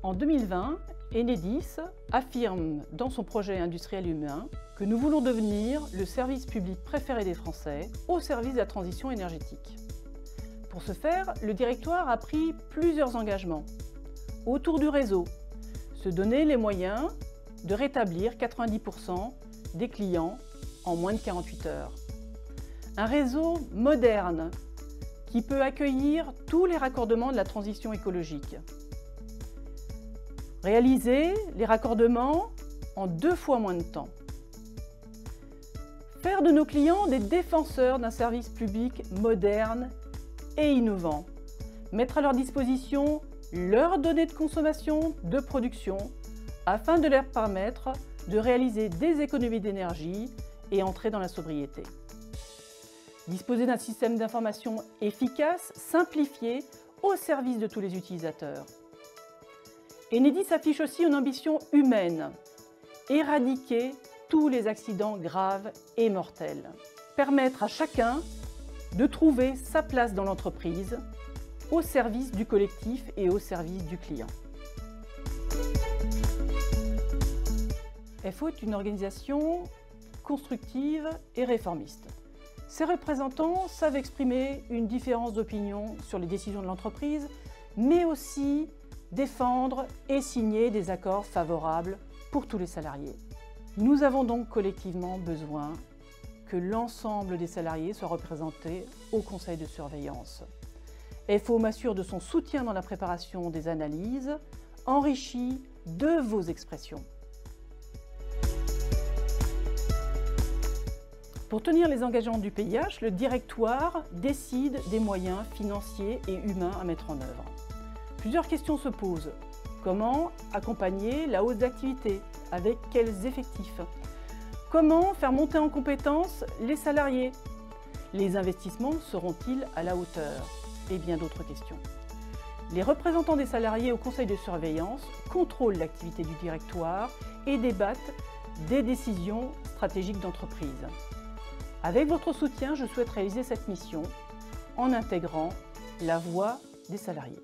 En 2020, Enedis affirme dans son projet industriel humain que nous voulons devenir le service public préféré des Français au service de la transition énergétique. Pour ce faire, le directoire a pris plusieurs engagements autour du réseau, se donner les moyens de rétablir 90% des clients en moins de 48 heures. Un réseau moderne qui peut accueillir tous les raccordements de la transition écologique. Réaliser les raccordements en 2 fois moins de temps. Faire de nos clients des défenseurs d'un service public moderne et innovant. Mettre à leur disposition leurs données de consommation, de production, afin de leur permettre de réaliser des économies d'énergie et entrer dans la sobriété. Disposer d'un système d'information efficace, simplifié, au service de tous les utilisateurs. Enedis affiche aussi une ambition humaine, éradiquer tous les accidents graves et mortels. Permettre à chacun de trouver sa place dans l'entreprise, au service du collectif et au service du client. FO est une organisation constructive et réformiste. Ses représentants savent exprimer une différence d'opinion sur les décisions de l'entreprise, mais aussi défendre et signer des accords favorables pour tous les salariés. Nous avons donc collectivement besoin que l'ensemble des salariés soient représentés au conseil de surveillance. FO m'assure de son soutien dans la préparation des analyses, enrichi de vos expressions. Pour tenir les engagements du PIH, le directoire décide des moyens financiers et humains à mettre en œuvre. Plusieurs questions se posent. Comment accompagner la hausse d'activité? Avec quels effectifs? Comment faire monter en compétences les salariés? Les investissements seront-ils à la hauteur? Et bien d'autres questions. Les représentants des salariés au conseil de surveillance contrôlent l'activité du directoire et débattent des décisions stratégiques d'entreprise. Avec votre soutien, je souhaite réaliser cette mission en intégrant la voix des salariés.